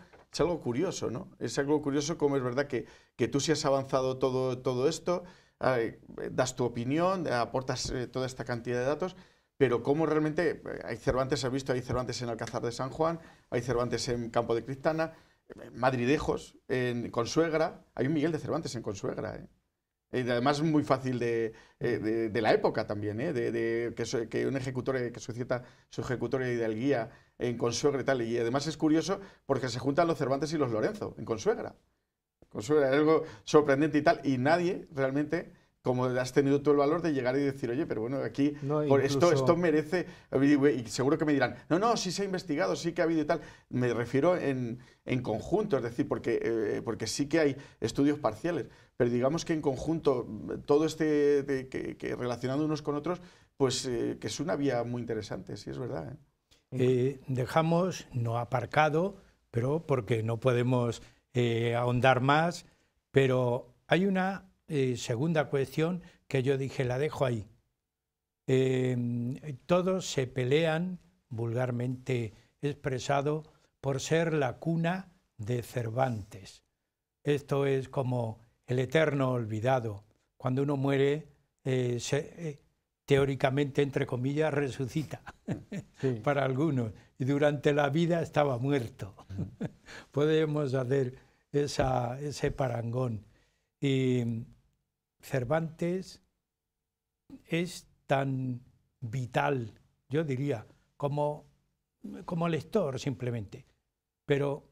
curioso, ¿no? Es algo curioso como es verdad que tú sí has avanzado todo esto, das tu opinión, aportas toda esta cantidad de datos, pero cómo realmente hay Cervantes, has visto, hay Cervantes en Alcázar de San Juan, hay Cervantes en Campo de Criptana, Madridejos, en Consuegra, hay un Miguel de Cervantes en Consuegra, Y además muy fácil de la época también, que un ejecutor que suscita su ejecutoria y del guía en Consuegra y tal. Y además es curioso porque se juntan los Cervantes y los Lorenzo en Consuegra. Consuegra es algo sorprendente y tal. Y nadie realmente, como has tenido tú el valor de llegar y decir, oye, pero bueno, aquí
no, incluso...
esto merece, y seguro que me dirán, no, sí se ha investigado, sí que ha habido y tal. Me refiero en conjunto, es decir, porque sí que hay estudios parciales, pero digamos que en conjunto, todo que relacionando unos con otros, pues que es una vía muy interesante, sí es verdad.
Dejamos, no aparcado, pero porque no podemos ahondar más, pero hay una segunda cuestión que yo dije, la dejo ahí. Todos se pelean, vulgarmente expresado, por ser la cuna de Cervantes. Esto es como el eterno olvidado. Cuando uno muere, teóricamente, entre comillas, resucita sí. Para algunos, y durante la vida estaba muerto. Podemos hacer ese parangón. Y Cervantes es tan vital, yo diría, como lector simplemente, pero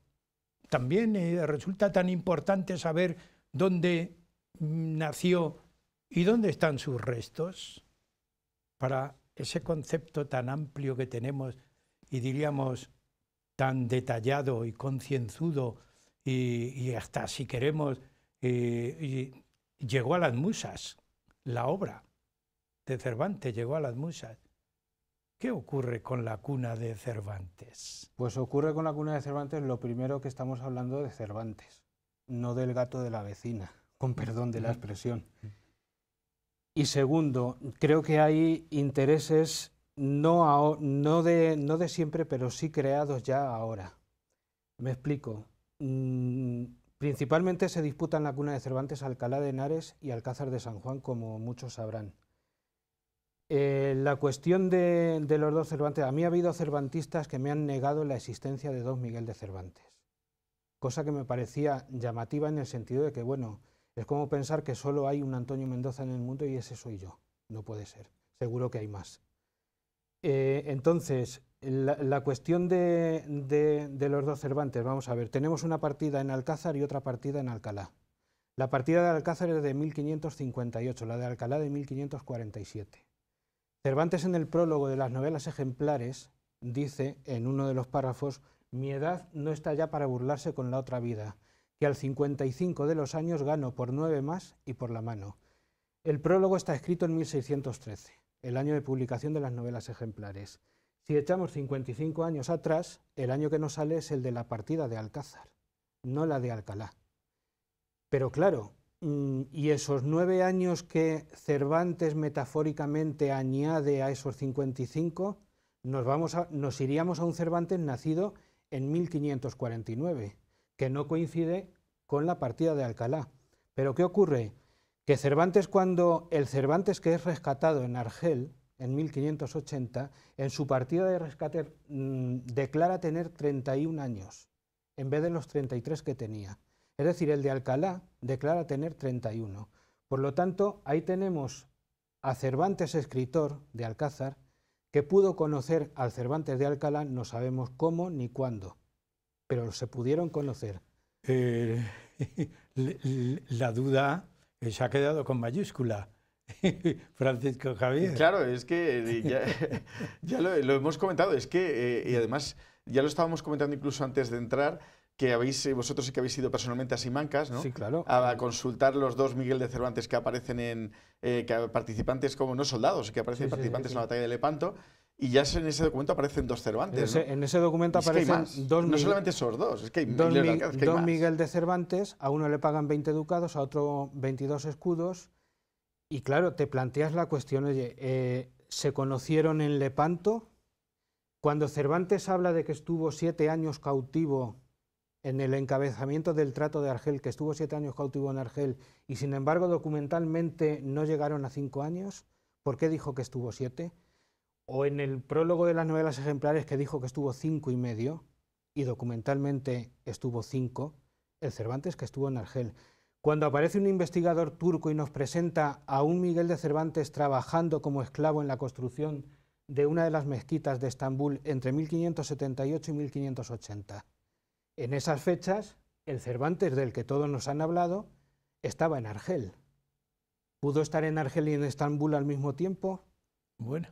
también resulta tan importante saber dónde nació y dónde están sus restos, para ese concepto tan amplio que tenemos y diríamos tan detallado y concienzudo y hasta, si queremos, llegó a las musas, la obra de Cervantes llegó a las musas. ¿Qué ocurre con la cuna de Cervantes?
Pues ocurre con la cuna de Cervantes lo primero que estamos hablando de Cervantes, no del gato de la vecina, con perdón de la expresión. Y segundo, creo que hay intereses no de siempre, pero sí creados ya ahora. Me explico. Principalmente se disputan la cuna de Cervantes Alcalá de Henares y Alcázar de San Juan, como muchos sabrán. La cuestión de los dos Cervantes, a mí ha habido cervantistas que me han negado la existencia de dos Miguel de Cervantes, cosa que me parecía llamativa en el sentido de que, bueno, es como pensar que solo hay un Antonio Mendoza en el mundo y ese soy yo. No puede ser, seguro que hay más. Entonces, la cuestión de los dos Cervantes, vamos a ver, tenemos una partida en Alcázar y otra partida en Alcalá. La partida de Alcázar es de 1558, la de Alcalá de 1547. Cervantes, en el prólogo de las novelas ejemplares, dice en uno de los párrafos: mi edad no está ya para burlarse con la otra vida, que al 55 de los años gano por 9 más y por la mano. El prólogo está escrito en 1613, el año de publicación de las novelas ejemplares. Si echamos 55 años atrás, el año que nos sale es el de la partida de Alcázar, no la de Alcalá. Pero claro, y esos 9 años que Cervantes metafóricamente añade a esos 55, nos iríamos a un Cervantes nacido en 1549, que no coincide con la partida de Alcalá. Pero ¿qué ocurre? Que Cervantes, cuando el Cervantes que es rescatado en Argel, en 1580, en su partida de rescate declara tener 31 años, en vez de los 33 que tenía. Es decir, el de Alcalá declara tener 31. Por lo tanto, ahí tenemos a Cervantes, escritor de Alcázar, que pudo conocer al Cervantes de Alcalá, no sabemos cómo ni cuándo, pero se pudieron conocer.
La duda se ha quedado con mayúscula. Francisco Javier.
Claro, es que ya lo hemos comentado, es que, y además ya lo estábamos comentando incluso antes de entrar, que vosotros sí que habéis ido personalmente a Simancas, ¿no?
Sí, claro.
A consultar los dos Miguel de Cervantes que aparecen participantes como no soldados, que aparecen participantes en la batalla de Lepanto, y ya en ese documento aparecen dos Cervantes, ¿no?
En ese documento aparecen dos.
No solamente esos dos, es que hay
dos
más.
Miguel de Cervantes, a uno le pagan 20 ducados, a otro 22 escudos, y claro, te planteas la cuestión, oye, ¿se conocieron en Lepanto? Cuando Cervantes habla de que estuvo 7 años cautivo en el encabezamiento del Trato de Argel, que estuvo 7 años cautivo en Argel, y sin embargo documentalmente no llegaron a 5 años, ¿por qué dijo que estuvo 7? O en el prólogo de las novelas ejemplares, que dijo que estuvo 5 y medio, y documentalmente estuvo 5, el Cervantes que estuvo en Argel. Cuando aparece un investigador turco y nos presenta a un Miguel de Cervantes trabajando como esclavo en la construcción de una de las mezquitas de Estambul entre 1578 y 1580, en esas fechas, el Cervantes del que todos nos han hablado estaba en Argel. ¿Pudo estar en Argel y en Estambul al mismo tiempo?
Bueno,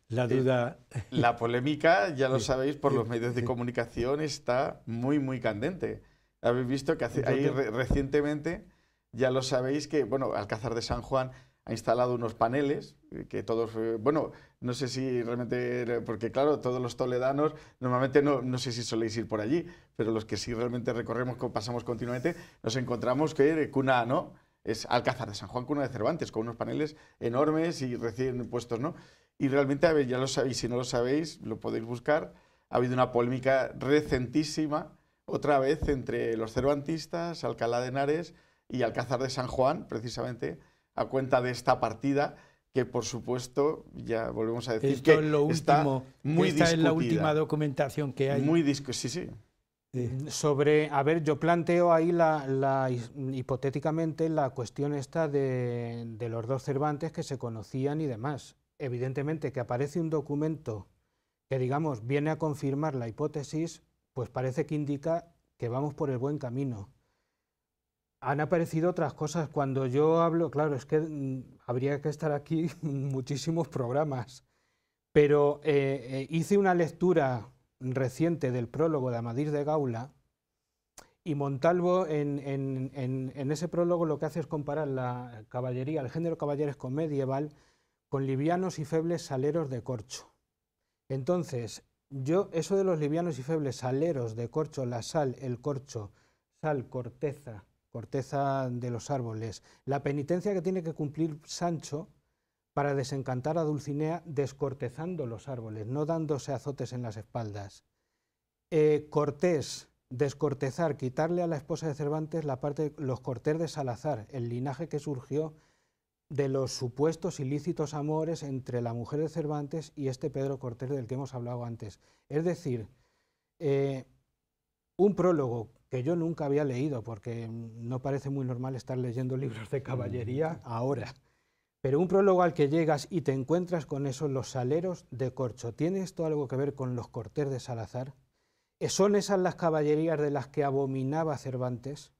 la duda...
La polémica, ya lo sabéis, por los medios de comunicación está muy, muy candente. Habéis visto que recientemente, ya lo sabéis, que bueno, Alcázar de San Juan ha instalado unos paneles que todos, bueno, no sé si realmente, porque claro, todos los toledanos normalmente no sé si soléis ir por allí, pero los que sí realmente recorremos, pasamos continuamente, nos encontramos que cuna, ¿no? Es Alcázar de San Juan, cuna de Cervantes, con unos paneles enormes y recién puestos, ¿no? Y realmente, a ver, ya lo sabéis, si no lo sabéis, lo podéis buscar, ha habido una polémica recentísima, otra vez, entre los cervantistas, Alcalá de Henares y Alcázar de San Juan, precisamente, a cuenta de esta partida, que por supuesto, ya volvemos a decir,
esto
que
es lo último,
muy
esta
discutida.
es la última documentación que hay.
Sí.
Sobre, a ver, yo planteo ahí hipotéticamente la cuestión esta de los dos Cervantes que se conocían y demás. Evidentemente que aparece un documento que, digamos, viene a confirmar la hipótesis, pues parece que indica que vamos por el buen camino. Han aparecido otras cosas. Cuando yo hablo, claro, es que habría que estar aquí muchísimos programas, pero hice una lectura reciente del prólogo de Amadís de Gaula, y Montalvo en ese prólogo lo que hace es comparar la caballería, el género caballeresco medieval, con livianos y febles saleros de corcho. Entonces, yo eso de los livianos y febles saleros de corcho, la sal, el corcho, sal, corteza de los árboles, la penitencia que tiene que cumplir Sancho para desencantar a Dulcinea descortezando los árboles, no dándose azotes en las espaldas. Cortés, descortezar, quitarle a la esposa de Cervantes la parte de los Cortés de Salazar, el linaje que surgió de los supuestos ilícitos amores entre la mujer de Cervantes y este Pedro Cortés del que hemos hablado antes. Es decir, un prólogo que yo nunca había leído, porque no parece muy normal estar leyendo libros de caballería ahora, pero un prólogo al que llegas y te encuentras con esos los saleros de corcho. ¿Tiene esto algo que ver con los Cortés de Salazar? ¿Son esas las caballerías de las que abominaba Cervantes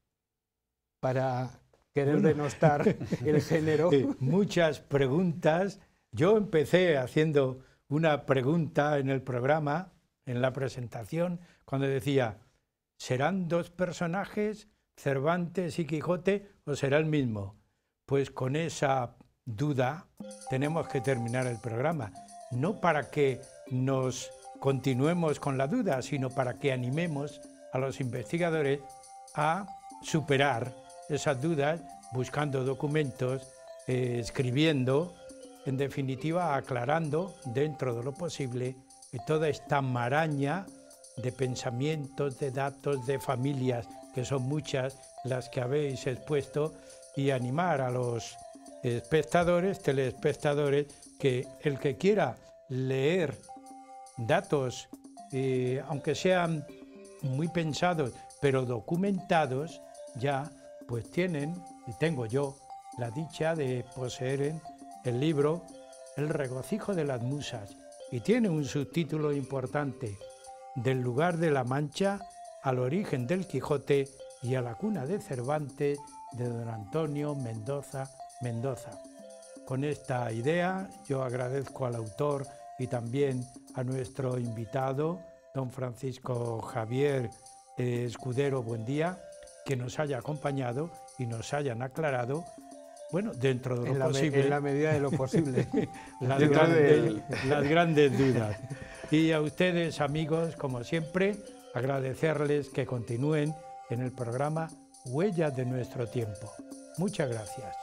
para querer denostar el género?
Muchas preguntas. Yo empecé haciendo una pregunta en el programa, en la presentación, cuando decía, ¿serán dos personajes, Cervantes y Quijote, o será el mismo? Pues con esa duda tenemos que terminar el programa, no para que nos continuemos con la duda, sino para que animemos a los investigadores a superar esas dudas, buscando documentos, escribiendo, en definitiva aclarando dentro de lo posible toda esta maraña de pensamientos, de datos, de familias, que son muchas las que habéis expuesto, y animar a los espectadores, telespectadores, que el que quiera leer datos, aunque sean muy pensados, pero documentados, ya pues tienen, y tengo yo, la dicha de poseer el libro El regocijo de las musas, y tiene un subtítulo importante, Del lugar de la Mancha al origen del Quijote y a la cuna de Cervantes, de don Antonio Mendoza Mendoza. Con esta idea yo agradezco al autor y también a nuestro invitado, don Francisco Javier Escudero Buendía, que nos haya acompañado y nos hayan aclarado, bueno, dentro de lo posible,
en la medida de lo posible,
las grandes dudas. Y a ustedes, amigos, como siempre, agradecerles que continúen en el programa Huellas de nuestro tiempo. Muchas gracias.